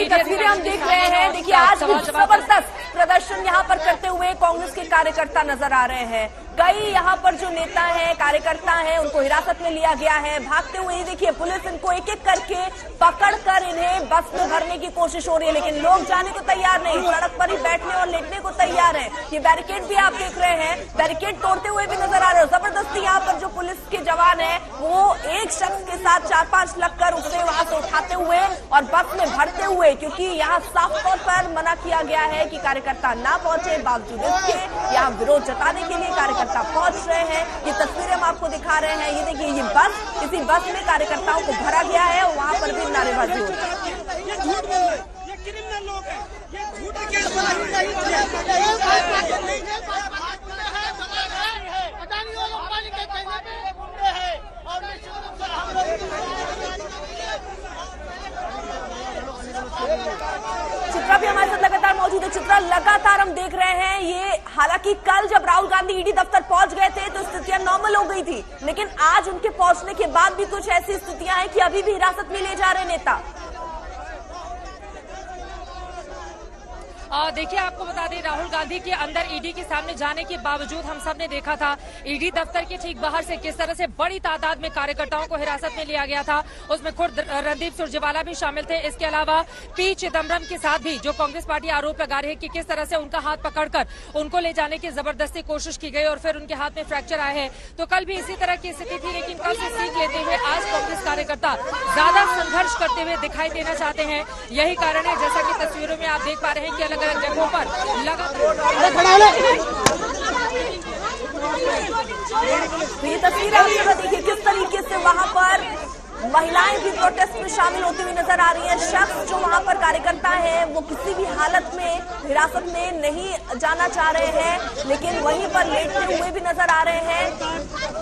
बड़ी तस्वीरें हम देख रहे हैं। देखिए आज भी जबरदस्त प्रदर्शन यहाँ पर करते हुए कांग्रेस के कार्यकर्ता नजर आ रहे हैं। कई यहाँ पर जो नेता हैं, कार्यकर्ता हैं, उनको हिरासत में लिया गया है। भागते हुए ही देखिए पुलिस इनको एक एक करके पकड़कर इन्हें बस में भरने की कोशिश हो रही है, लेकिन लोग जाने को तैयार नहीं, सड़क पर ही बैठने और लेटने को तैयार है। ये बैरिकेड भी आप देख रहे हैं, बैरिकेड तोड़ते हुए भी नजर आ रहे हो। जबरदस्ती यहाँ पर जो पुलिस के जवान है वो एक शख्स के साथ 4-5 लगकर उसे वहां से उठाते हुए और बस में भरते हुए, क्योंकि यहाँ साफ तौर पर मना किया गया है कि कार्यकर्ता ना पहुंचे, बावजूद इसके यहाँ विरोध जताने के लिए कार्यकर्ता पहुंच रहे हैं। ये तस्वीरें हम आपको दिखा रहे हैं। ये देखिए ये बस, इसी बस में कार्यकर्ताओं को भरा गया है और वहां पर भी नारेबाजी हो रही है। ये झूठ बोल रहे हैं, ये क्रिमिनल लोग हैं, ये झूठ के चित्रा भी हमारे साथ लगातार मौजूद है। चित्रा, लगातार हम देख रहे हैं ये, हालांकि कल जब राहुल गांधी ईडी दफ्तर पहुंच गए थे तो स्थितियां नॉर्मल हो गई थी, लेकिन आज उनके पहुंचने के बाद भी कुछ ऐसी स्थितियां हैं कि अभी भी हिरासत में ले जा रहे नेता। देखिए आपको बता दें, राहुल गांधी के अंदर ईडी के सामने जाने के बावजूद हम सब ने देखा था ईडी दफ्तर के ठीक बाहर से किस तरह से बड़ी तादाद में कार्यकर्ताओं को हिरासत में लिया गया था। उसमें खुद रणदीप सुरजेवाला भी शामिल थे। इसके अलावा पी चिदम्बरम के साथ भी जो कांग्रेस पार्टी आरोप लगा रही है कि किस तरह से उनका हाथ पकड़कर उनको ले जाने की जबरदस्ती कोशिश की गई और फिर उनके हाथ में फ्रैक्चर आए हैं। तो कल भी इसी तरह की स्थिति थी, लेकिन कल से सीख लेते हुए आज कांग्रेस कार्यकर्ता ज्यादा संघर्ष करते हुए दिखाई देना चाहते हैं। यही कारण है, जैसा कि तस्वीरों में आप देख पा रहे हैं कि अलग अलग जगहों पर ये तस्वीर आप देखिए किस तरीके से वहां पर महिलाएं भी प्रोटेस्ट में शामिल होती हुई नजर आ रही हैं। शख्स जो वहां पर कार्यकर्ता हैं वो किसी भी हालत में हिरासत में नहीं जाना चाह रहे हैं, लेकिन वहीं पर लेटते हुए भी नजर आ रहे हैं।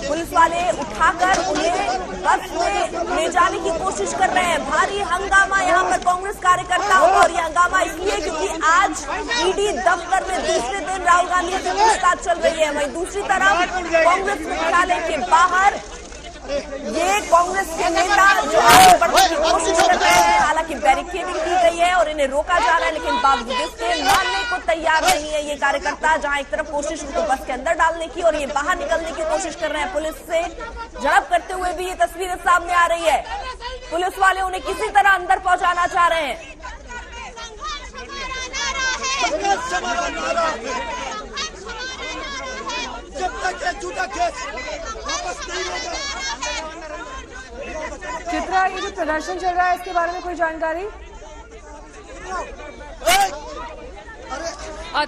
पुलिस वाले उठाकर उन्हें बस में ले जाने की कोशिश कर रहे हैं। भारी हंगामा यहाँ पर कांग्रेस कार्यकर्ताओं का, और ये हंगामा इसलिए क्योंकि आज ईडी दफ्तर में दूसरे दिन राहुल गांधी से पूछताछ चल रही है। वहीं दूसरी तरफ कांग्रेस मुख्यालय के बाहर ये कांग्रेस के नेता जो आगे बढ़ने की कोशिश कर रहे हैं, हालांकि बैरिकेडिंग की गई है और इन्हें रोका जा रहा है, लेकिन बावजूद इसके मानने को तैयार नहीं है ये कार्यकर्ता। जहां एक तरफ कोशिश उनको बस के अंदर डालने की और ये बाहर निकलने की कोशिश कर रहे हैं, पुलिस से झड़प करते हुए भी ये तस्वीरें सामने आ रही है। पुलिस वाले उन्हें किसी तरह अंदर पहुंचाना चाह रहे हैं। जब तक ये झूठा केस वापस नहीं होगा। चित्रा, ये जो प्रदर्शन चल रहा है इसके बारे में कोई जानकारी?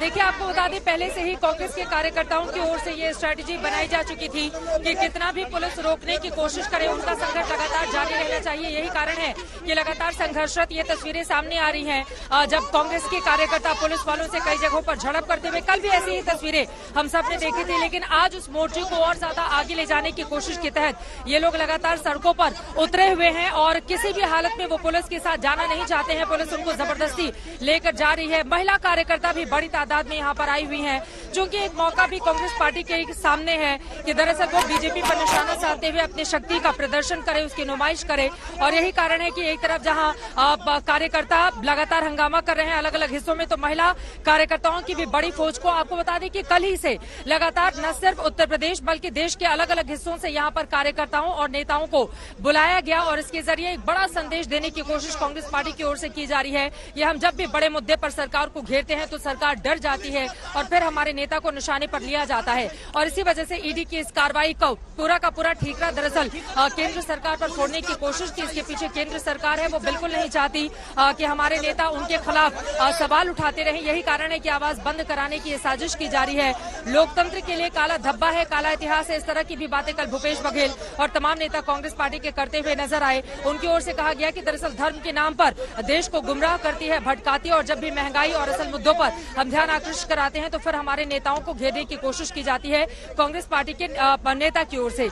देखिए आपको बता दें, पहले से ही कांग्रेस के कार्यकर्ताओं की ओर से ये स्ट्रेटेजी बनाई जा चुकी थी कि कितना भी पुलिस रोकने की कोशिश करे, उनका संघर्ष लगातार जारी रहना चाहिए। यही कारण है कि लगातार संघर्षरत ये तस्वीरें सामने आ रही हैं। जब कांग्रेस के कार्यकर्ता पुलिस वालों से कई जगहों पर झड़प करते हुए, कल भी ऐसी ही तस्वीरें हम सब ने देखी थी, लेकिन आज उस मोर्चे को और ज्यादा आगे ले जाने की कोशिश के तहत ये लोग लगातार सड़कों पर उतरे हुए हैं और किसी भी हालत में वो पुलिस के साथ जाना नहीं चाहते हैं। पुलिस उनको जबरदस्ती लेकर जा रही है। महिला कार्यकर्ता भी बड़ी तादाद में यहाँ पर आई हुई हैं, चूंकि एक मौका भी कांग्रेस पार्टी के सामने है कि दरअसल वो बीजेपी पर निशाना साधते हुए अपनी शक्ति का प्रदर्शन करे, उसकी नुमाइश करे। और यही कारण है कि एक तरफ जहाँ कार्यकर्ता लगातार हंगामा कर रहे हैं अलग अलग हिस्सों में, तो महिला कार्यकर्ताओं की भी बड़ी फौज को आपको बता दें कि कल ही से लगातार न सिर्फ उत्तर प्रदेश बल्कि देश के अलग अलग हिस्सों से यहाँ पर कार्यकर्ताओं और नेताओं को बुलाया गया और इसके जरिए एक बड़ा संदेश देने की कोशिश कांग्रेस पार्टी की ओर से की जा रही है। ये हम जब भी बड़े मुद्दे पर सरकार को घेरते हैं तो सरकार डर जाती है और फिर हमारे नेता को निशाने पर लिया जाता है, और इसी वजह से ईडी की इस कार्रवाई को पूरा का पूरा ठीकरा दरअसल केंद्र सरकार पर छोड़ने की कोशिश की। इसके पीछे केंद्र सरकार है, वो बिल्कुल नहीं चाहती कि हमारे नेता उनके खिलाफ सवाल उठाते रहे। यही कारण है कि आवाज बंद कराने की साजिश की जा रही है। लोकतंत्र के लिए काला धब्बा है, काला इतिहास है, इस तरह की भी बातें कल भूपेश बघेल और तमाम नेता कांग्रेस पार्टी के करते हुए नजर आए। उनकी ओर से कहा गया कि दरअसल धर्म के नाम पर देश को गुमराह करती है, भटकाती है, और जब भी महंगाई और असल मुद्दों पर हम ध्यान आकृष्ट कराते हैं तो फिर हमारे नेताओं को घेरने की कोशिश की जाती है कांग्रेस पार्टी के नेता की ओर से।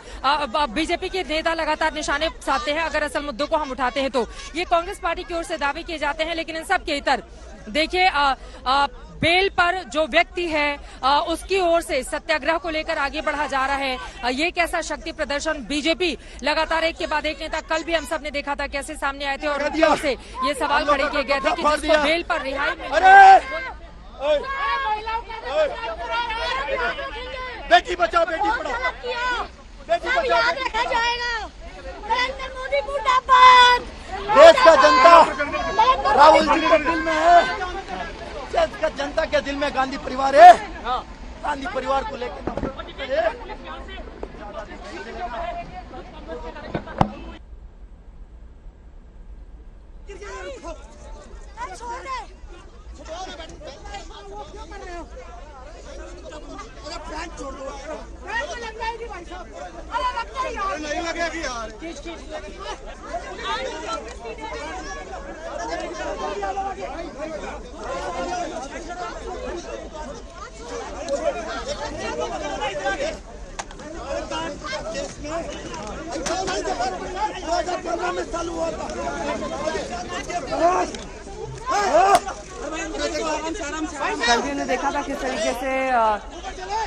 बीजेपी के नेता लगातार निशाने साधते हैं अगर असल मुद्दों को हम उठाते हैं तो। ये कांग्रेस पार्टी की ओर से दावे किए जाते हैं, लेकिन इन सब के इतर देखिए बेल पर जो व्यक्ति है उसकी ओर से सत्याग्रह को लेकर आगे बढ़ा जा रहा है। ये कैसा शक्ति प्रदर्शन, बीजेपी लगातार एक के बाद एक नेता, कल भी हम सब ने देखा था कैसे सामने आए थे और उनकी ओर से ये सवाल खड़े किए गए थे कि जिसको बेल पर रिहाई मिले। बेटी बचाओ बेटी पढ़ाओ, बेटी बचाओ याद रखा जाएगा। नरेंद्र मोदी मुर्दाबाद। देश का जनता राहुल जी के दिल में है, देश का जनता के दिल में गांधी परिवार है। गांधी परिवार को लेकर छोड़ दो, लग जाएगी भाई साहब। अरे लगता है यार, नहीं लगेगी यार। में चालू हुआ था। कल भी ने देखा था किस तरीके से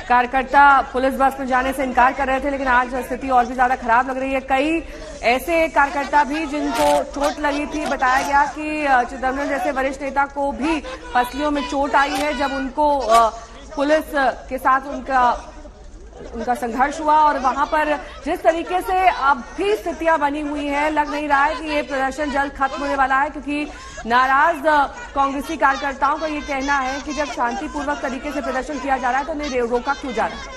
कार्यकर्ता पुलिस बस में जाने से इनकार कर रहे थे, लेकिन आज स्थिति और भी ज्यादा खराब लग रही है। कई ऐसे कार्यकर्ता भी जिनको चोट लगी थी, बताया गया कि चिदम्बरम जैसे वरिष्ठ नेता को भी पसलियों में चोट आई है जब उनको पुलिस के साथ उनका संघर्ष हुआ। और वहां पर जिस तरीके से अब भी स्थितियां बनी हुई है, लग नहीं रहा है कि ये प्रदर्शन जल्द खत्म होने वाला है, क्योंकि नाराज कांग्रेसी कार्यकर्ताओं का ये कहना है कि जब शांतिपूर्वक तरीके से प्रदर्शन किया जा रहा है तो उन्हें रोका क्यों जा रहा है।